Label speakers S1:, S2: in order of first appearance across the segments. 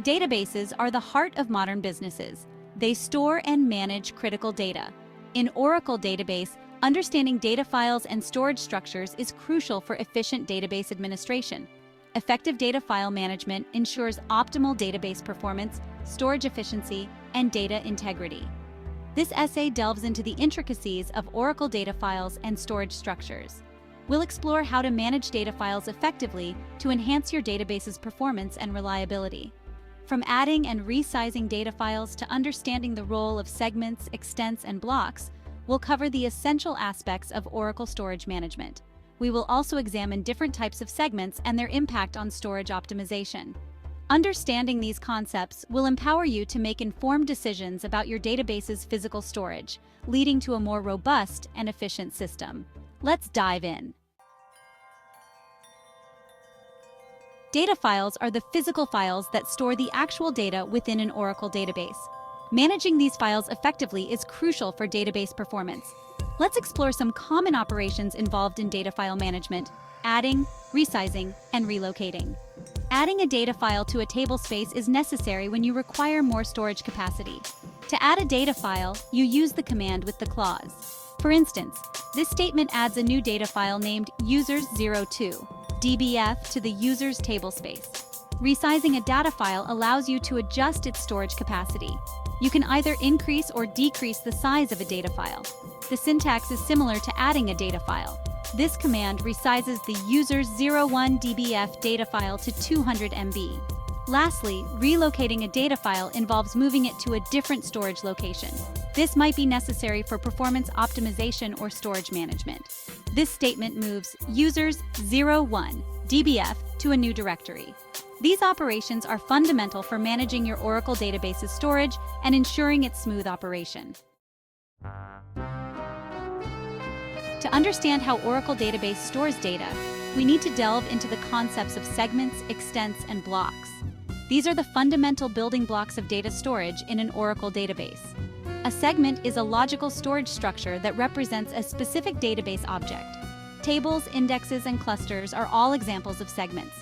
S1: Databases are the heart of modern businesses. They store and manage critical data. In Oracle Database, understanding data files and storage structures is crucial for efficient database administration. Effective data file management ensures optimal database performance, storage efficiency, and data integrity. This essay delves into the intricacies of Oracle data files and storage structures. We'll explore how to manage data files effectively to enhance your database's performance and reliability. From adding and resizing data files to understanding the role of segments, extents, and blocks, we'll cover the essential aspects of Oracle storage management. We will also examine different types of segments and their impact on storage optimization. Understanding these concepts will empower you to make informed decisions about your database's physical storage, leading to a more robust and efficient system. Let's dive in. Data files are the physical files that store the actual data within an Oracle database. Managing these files effectively is crucial for database performance. Let's explore some common operations involved in data file management: adding, resizing, and relocating. Adding a data file to a table space is necessary when you require more storage capacity. To add a data file, you use the command with the clause. For instance, this statement adds a new data file named users02 dbf to the user's table space. Resizing a data file allows you to adjust its storage capacity. You can either increase or decrease the size of a data file. The syntax is similar to adding a data file. This command resizes the users01 dbf data file to 200 MB. Lastly, relocating a data file involves moving it to a different storage location. This might be necessary for performance optimization or storage management. This statement moves users01 dbf to a new directory. These operations are fundamental for managing your Oracle database's storage and ensuring its smooth operation. To understand how Oracle Database stores data, we need to delve into the concepts of segments, extents, and blocks. These are the fundamental building blocks of data storage in an Oracle database. A segment is a logical storage structure that represents a specific database object. Tables, indexes, and clusters are all examples of segments.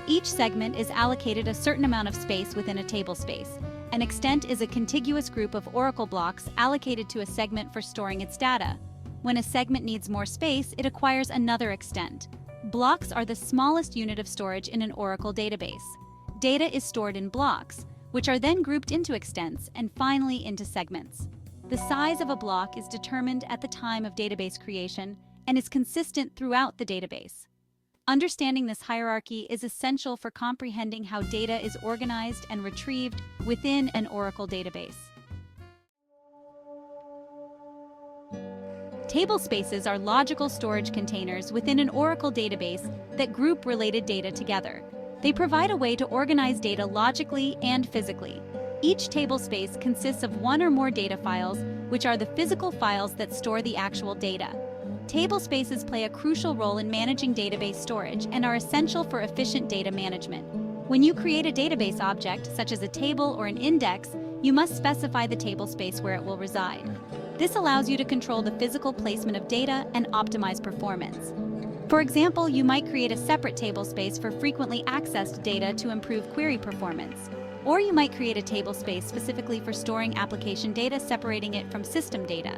S1: Each segment is allocated a certain amount of space within a table space. An extent is a contiguous group of Oracle blocks allocated to a segment for storing its data. When a segment needs more space, it acquires another extent. Blocks are the smallest unit of storage in an Oracle database. Data is stored in blocks, which are then grouped into extents and finally into segments. The size of a block is determined at the time of database creation and is consistent throughout the database. Understanding this hierarchy is essential for comprehending how data is organized and retrieved within an Oracle database. Tablespaces are logical storage containers within an Oracle database that group related data together. They provide a way to organize data logically and physically. Each tablespace consists of one or more data files, which are the physical files that store the actual data. Tablespaces play a crucial role in managing database storage and are essential for efficient data management. When you create a database object, such as a table or an index, you must specify the tablespace where it will reside. This allows you to control the physical placement of data and optimize performance. For example, you might create a separate tablespace for frequently accessed data to improve query performance. Or you might create a tablespace specifically for storing application data, separating it from system data.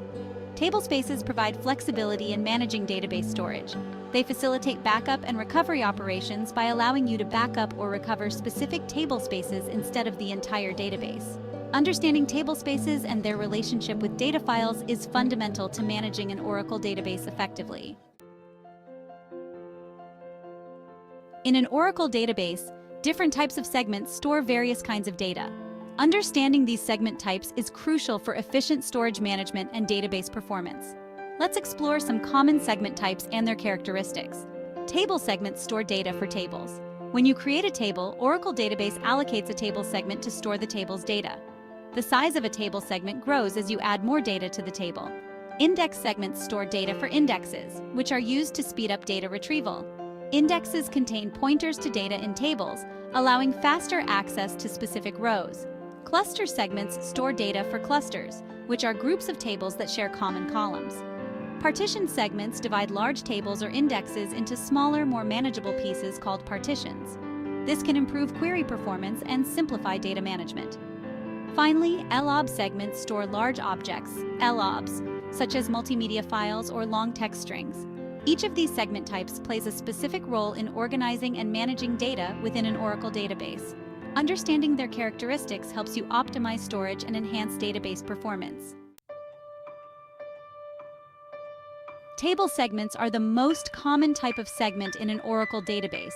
S1: Tablespaces provide flexibility in managing database storage. They facilitate backup and recovery operations by allowing you to back up or recover specific tablespaces instead of the entire database. Understanding tablespaces and their relationship with data files is fundamental to managing an Oracle database effectively. In an Oracle database, different types of segments store various kinds of data. Understanding these segment types is crucial for efficient storage management and database performance. Let's explore some common segment types and their characteristics. Table segments store data for tables. When you create a table, Oracle Database allocates a table segment to store the table's data. The size of a table segment grows as you add more data to the table. Index segments store data for indexes, which are used to speed up data retrieval. Indexes contain pointers to data in tables, allowing faster access to specific rows. Cluster segments store data for clusters, which are groups of tables that share common columns. Partition segments divide large tables or indexes into smaller, more manageable pieces called partitions. This can improve query performance and simplify data management. Finally, LOB segments store large objects, LOBs, such as multimedia files or long text strings. Each of these segment types plays a specific role in organizing and managing data within an Oracle database. Understanding their characteristics helps you optimize storage and enhance database performance. Table segments are the most common type of segment in an Oracle database.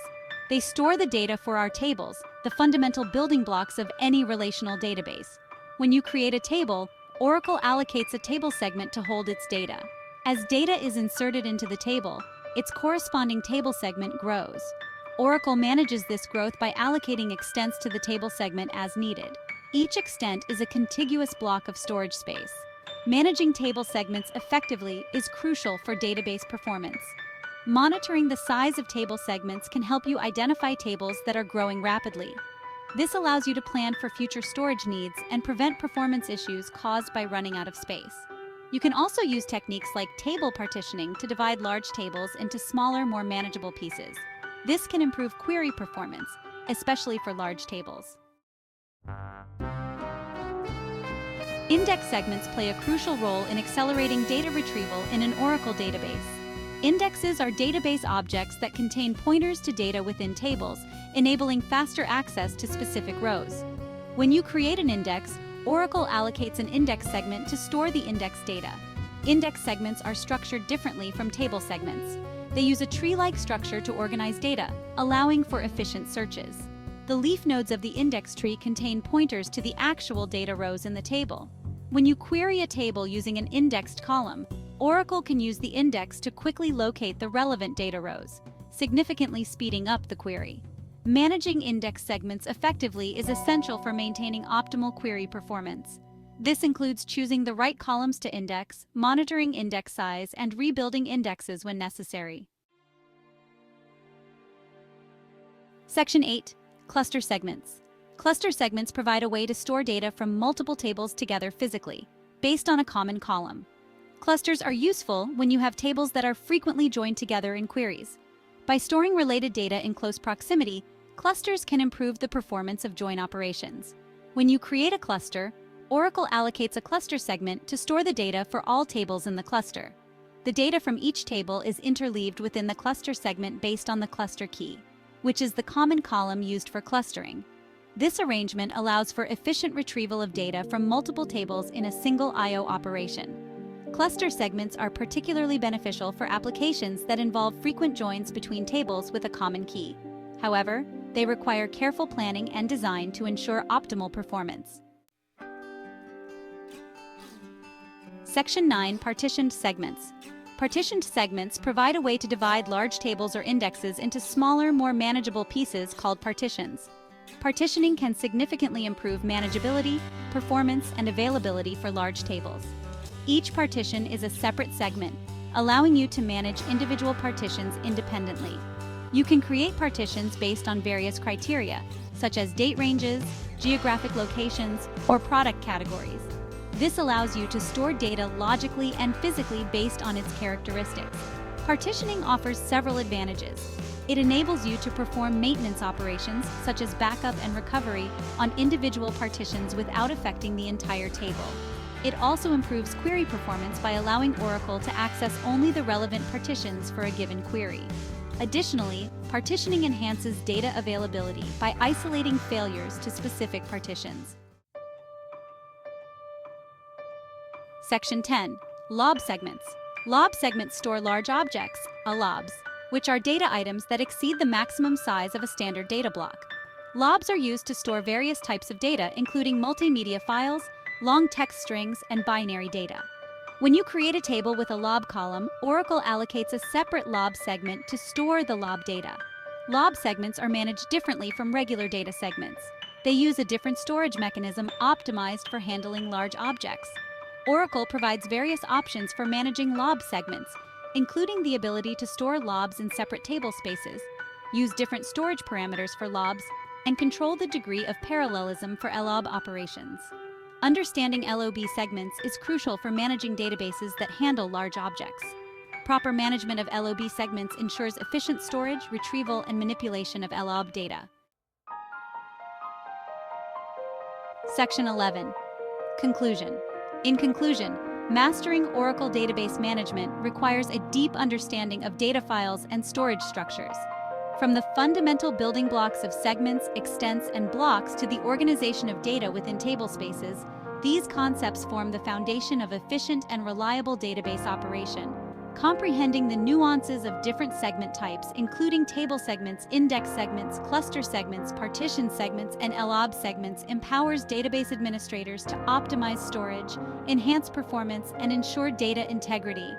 S1: They store the data for our tables, the fundamental building blocks of any relational database. When you create a table, Oracle allocates a table segment to hold its data. As data is inserted into the table, its corresponding table segment grows. Oracle manages this growth by allocating extents to the table segment as needed. Each extent is a contiguous block of storage space. Managing table segments effectively is crucial for database performance. Monitoring the size of table segments can help you identify tables that are growing rapidly. This allows you to plan for future storage needs and prevent performance issues caused by running out of space. You can also use techniques like table partitioning to divide large tables into smaller, more manageable pieces. This can improve query performance, especially for large tables. Index segments play a crucial role in accelerating data retrieval in an Oracle database. Indexes are database objects that contain pointers to data within tables, enabling faster access to specific rows. When you create an index, Oracle allocates an index segment to store the index data. Index segments are structured differently from table segments. They use a tree-like structure to organize data, allowing for efficient searches. The leaf nodes of the index tree contain pointers to the actual data rows in the table. When you query a table using an indexed column, Oracle can use the index to quickly locate the relevant data rows, significantly speeding up the query. Managing index segments effectively is essential for maintaining optimal query performance. This includes choosing the right columns to index, monitoring index size, and rebuilding indexes when necessary. Section 8. Cluster segments. Cluster segments provide a way to store data from multiple tables together physically, based on a common column. Clusters are useful when you have tables that are frequently joined together in queries. By storing related data in close proximity, clusters can improve the performance of join operations. When you create a cluster, Oracle allocates a cluster segment to store the data for all tables in the cluster. The data from each table is interleaved within the cluster segment based on the cluster key, which is the common column used for clustering. This arrangement allows for efficient retrieval of data from multiple tables in a single I/O operation. Cluster segments are particularly beneficial for applications that involve frequent joins between tables with a common key. However, they require careful planning and design to ensure optimal performance. Section 9. Partitioned segments. Partitioned segments provide a way to divide large tables or indexes into smaller, more manageable pieces called partitions. Partitioning can significantly improve manageability, performance, and availability for large tables. Each partition is a separate segment, allowing you to manage individual partitions independently. You can create partitions based on various criteria, such as date ranges, geographic locations, or product categories. This allows you to store data logically and physically based on its characteristics. Partitioning offers several advantages. It enables you to perform maintenance operations, such as backup and recovery, on individual partitions without affecting the entire table. It also improves query performance by allowing Oracle to access only the relevant partitions for a given query. Additionally, partitioning enhances data availability by isolating failures to specific partitions. Section 10. LOB segments. LOB segments store large objects, LOBs, which are data items that exceed the maximum size of a standard data block. LOBs are used to store various types of data, including multimedia files, long text strings, and binary data. When you create a table with a LOB column, Oracle allocates a separate LOB segment to store the LOB data. LOB segments are managed differently from regular data segments. They use a different storage mechanism optimized for handling large objects. Oracle provides various options for managing LOB segments, including the ability to store LOBs in separate table spaces, use different storage parameters for LOBs, and control the degree of parallelism for LOB operations. Understanding LOB segments is crucial for managing databases that handle large objects. Proper management of LOB segments ensures efficient storage, retrieval, and manipulation of LOB data. Section 11. Conclusion. In conclusion, mastering Oracle database management requires a deep understanding of data files and storage structures. From the fundamental building blocks of segments, extents, and blocks to the organization of data within tablespaces, these concepts form the foundation of efficient and reliable database operation. Comprehending the nuances of different segment types, including table segments, index segments, cluster segments, partition segments, and LOB segments, empowers database administrators to optimize storage, enhance performance, and ensure data integrity.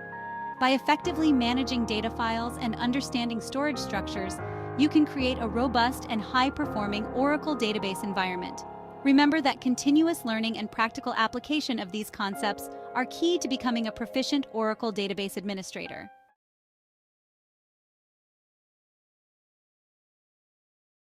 S1: By effectively managing data files and understanding storage structures, you can create a robust and high-performing Oracle database environment. Remember that continuous learning and practical application of these concepts are key to becoming a proficient Oracle database administrator.